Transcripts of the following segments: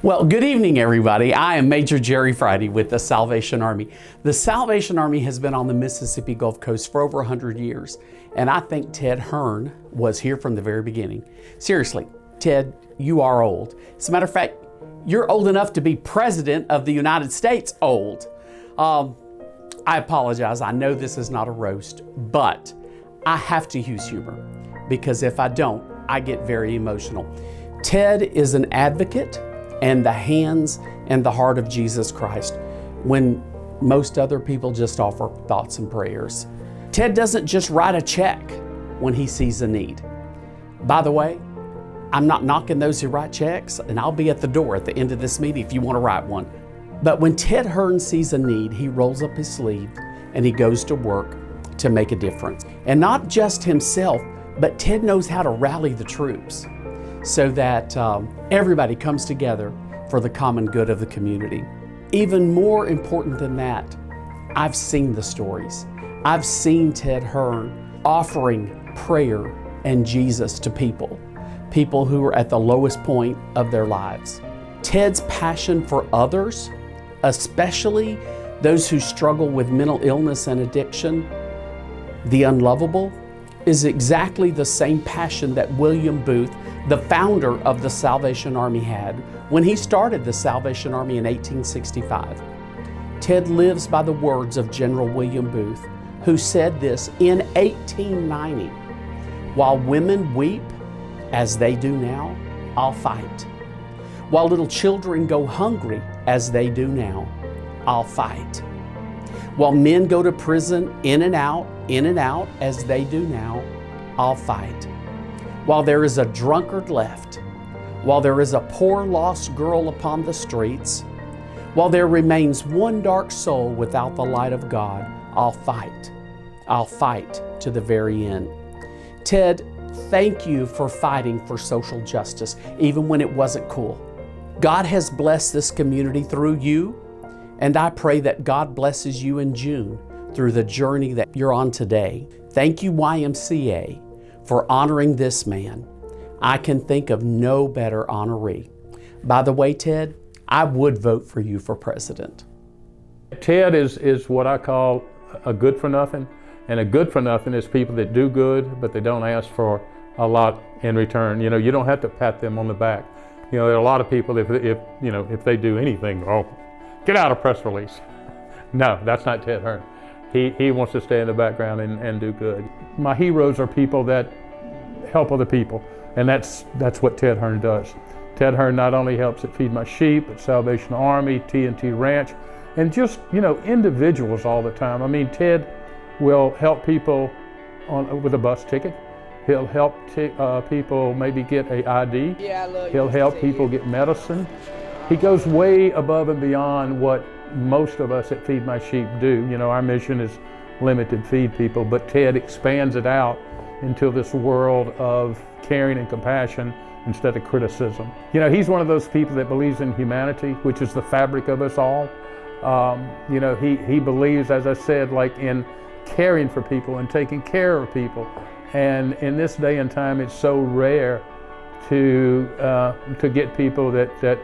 Well, good evening, everybody. I am Major Jerry Friday with the Salvation Army. The Salvation Army has been on the Mississippi Gulf Coast for over 100 years, and I think Ted Hearn was here from the very beginning. Seriously, Ted, you are old. As a matter of fact, you're old enough to be President of the United States old. I apologize. I know this is not a roast, but I have to use humor because if I don't, I get very emotional. Ted is an advocate and the hands and the heart of Jesus Christ when most other people just offer thoughts and prayers. Ted doesn't just write a check when he sees a need. By the way, I'm not knocking those who write checks, and I'll be at the door at the end of this meeting if you want to write one. But when Ted Hearn sees a need, he rolls up his sleeve and he goes to work to make a difference. And not just himself, but Ted knows how to rally the troops so that everybody comes together for the common good of the community. Even more important than that, I've seen the stories. I've seen Ted Hearn offering prayer and Jesus to people who are at the lowest point of their lives. Ted's passion for others, especially those who struggle with mental illness and addiction, the unlovable, is exactly the same passion that William Booth, the founder of the Salvation Army, had when he started the Salvation Army in 1865. Ted lives by the words of General William Booth, who said this in 1890, "While women weep as they do now, I'll fight. While little children go hungry as they do now, I'll fight. While men go to prison in and out as they do now, I'll fight. While there is a drunkard left, while there is a poor lost girl upon the streets, while there remains one dark soul without the light of God, I'll fight. I'll fight to the very end." Ted, thank you for fighting for social justice, even when it wasn't cool. God has blessed this community through you, and I pray that God blesses you in June through the journey that you're on today. Thank you, YMCA, for honoring this man. I can think of no better honoree. By the way, Ted, I would vote for you for president. Ted is what I call a good for nothing, and a good for nothing is people that do good, but they don't ask for a lot in return. You know, you don't have to pat them on the back. You know, there are a lot of people, if they do anything, oh, get out a press release. No, that's not Ted Hearn. He wants to stay in the background and do good. My heroes are people that help other people, and that's what Ted Hearn does. Ted Hearn not only helps at Feed My Sheep, at Salvation Army, TNT Ranch, and just, individuals all the time. I mean, Ted will help people with a bus ticket. He'll help people maybe get an ID. He'll help people get medicine. He goes way above and beyond what most of us at Feed My Sheep do. You know, our mission is limited, feed people, but Ted expands it out into this world of caring and compassion instead of criticism. You know, he's one of those people that believes in humanity, which is the fabric of us all. He believes, as I said, like in caring for people and taking care of people. And in this day and time, it's so rare to get people that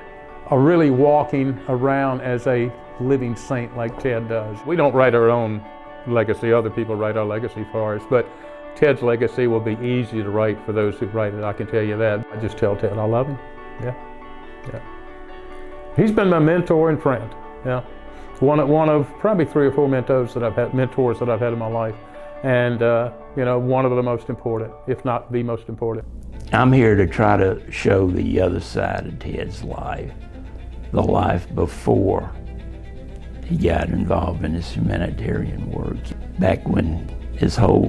are really walking around as a living saint like Ted does. We don't write our own legacy, other people write our legacy for us, but Ted's legacy will be easy to write for those who write it, I can tell you that. I just tell Ted I love him, yeah. He's been my mentor and friend, yeah. One of probably 3 or 4 mentors that I've had in my life, and one of the most important, if not the most important. I'm here to try to show the other side of Ted's life, the life before he got involved in his humanitarian work. Back when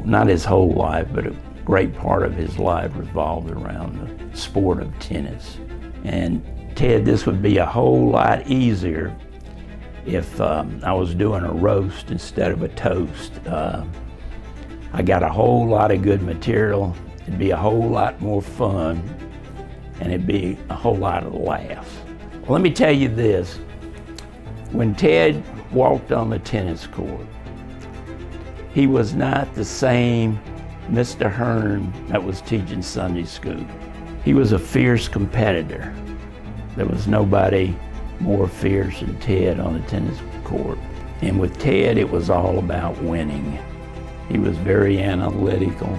not his whole life, but a great part of his life revolved around the sport of tennis. And Ted, this would be a whole lot easier if I was doing a roast instead of a toast. I got a whole lot of good material. It'd be a whole lot more fun, and it'd be a whole lot of laughs. Well, let me tell you this. When Ted walked on the tennis court, he was not the same Mr. Hearn that was teaching Sunday school. He was a fierce competitor. There was nobody more fierce than Ted on the tennis court. And with Ted, it was all about winning. He was very analytical.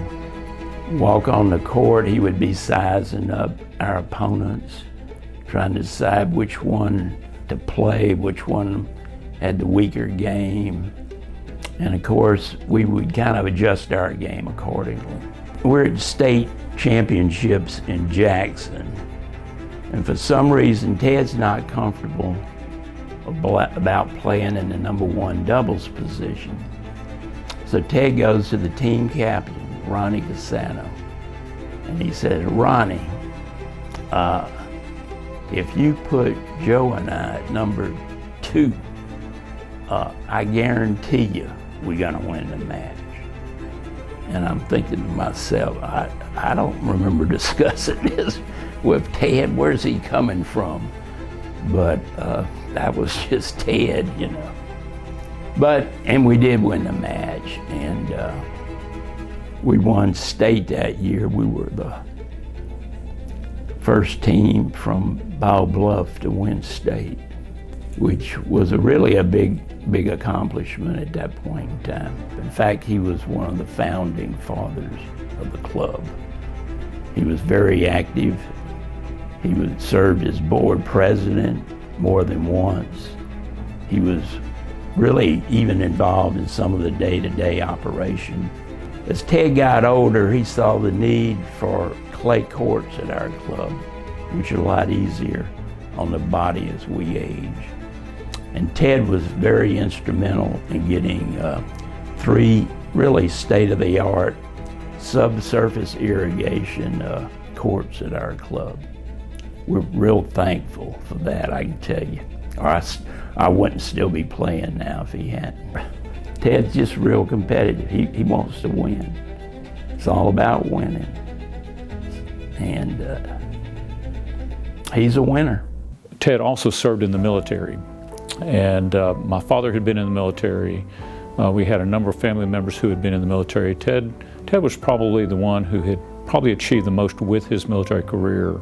Walk on the court, he would be sizing up our opponents, trying to decide which one to play, which one had the weaker game. And of course, we would kind of adjust our game accordingly. We're at state championships in Jackson, and for some reason, Ted's not comfortable about playing in the #1 doubles position. So Ted goes to the team captain, Ronnie Cassano, and he says, Ronnie, if you put Joe and I at #2, I guarantee you we're gonna win the match. And I'm thinking to myself, I don't remember discussing this with Ted. Where's he coming from? But that was just Ted, you know. And we did win the match, and we won state that year. We were the first team from Ball Bluff to win state, which was really a big accomplishment at that point in time. In fact, he was one of the founding fathers of the club. He was very active. He served as board president more than once. He was really even involved in some of the day-to-day operation. As Ted got older, he saw the need for clay courts at our club, which are a lot easier on the body as we age. And Ted was very instrumental in getting 3 really state-of-the-art subsurface irrigation courts at our club. We're real thankful for that, I can tell you. Or I wouldn't still be playing now if he hadn't. Ted's just real competitive. He wants to win. It's all about winning. And he's a winner. Ted also served in the military. And my father had been in the military. We had a number of family members who had been in the military. Ted was probably the one who had probably achieved the most with his military career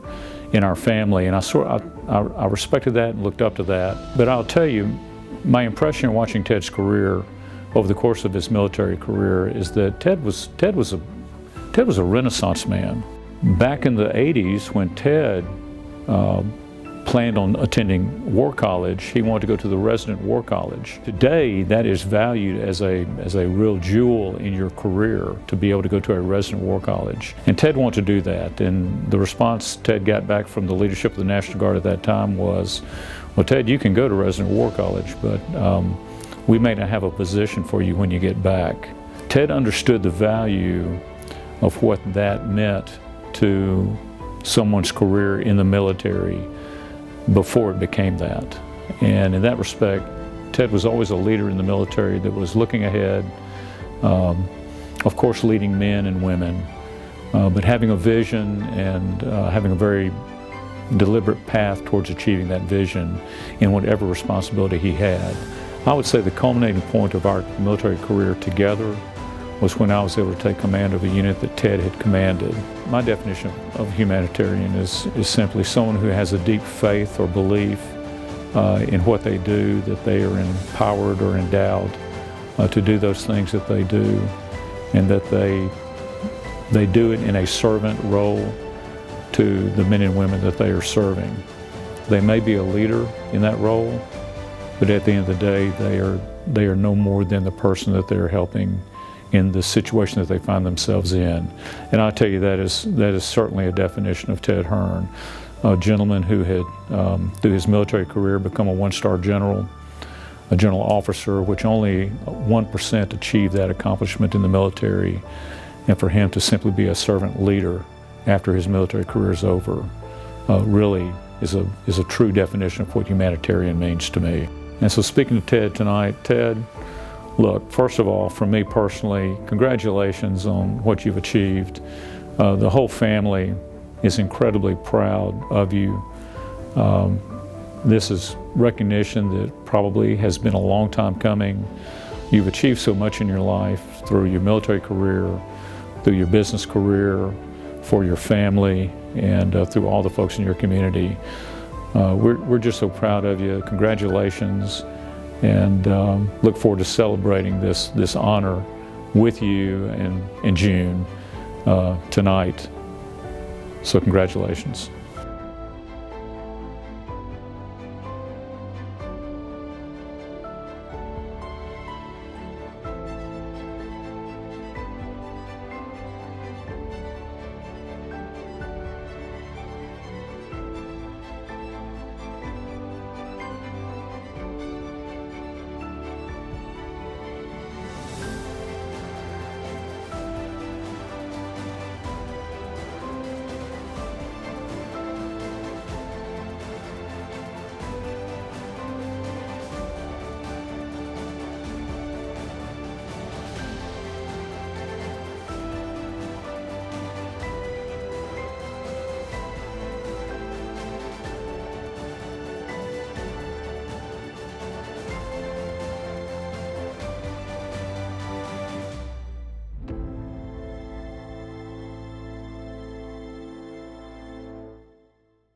in our family, and I respected that and looked up to that. But I'll tell you, my impression watching Ted's career over the course of his military career is that Ted was a Renaissance man. Back in the 80s, when Ted planned on attending War College, he wanted to go to the Resident War College. Today, that is valued as a real jewel in your career, to be able to go to a Resident War College. And Ted wanted to do that, and the response Ted got back from the leadership of the National Guard at that time was, well, Ted, you can go to Resident War College, but we may not have a position for you when you get back. Ted understood the value of what that meant to someone's career in the military before it became that. And in that respect, Ted was always a leader in the military that was looking ahead, of course leading men and women, but having a vision and having a very deliberate path towards achieving that vision in whatever responsibility he had. I would say the culminating point of our military career together was when I was able to take command of a unit that Ted had commanded. My definition of humanitarian is simply someone who has a deep faith or belief in what they do, that they are empowered or endowed to do those things that they do, and that they do it in a servant role to the men and women that they are serving. They may be a leader in that role, but at the end of the day, they are no more than the person that they're helping in the situation that they find themselves in. And I tell you, that is certainly a definition of Ted Hearn, a gentleman who had, through his military career, become a one-star general, a general officer, which only 1% achieved that accomplishment in the military. And for him to simply be a servant leader after his military career is over really is a true definition of what humanitarian means to me. And so, speaking to Ted tonight, Ted, look, first of all, for me personally, congratulations on what you've achieved. The whole family is incredibly proud of you. This is recognition that probably has been a long time coming. You've achieved so much in your life through your military career, through your business career, for your family, and through all the folks in your community. we're just so proud of you. Congratulations, and look forward to celebrating this honor with you in June tonight. So congratulations.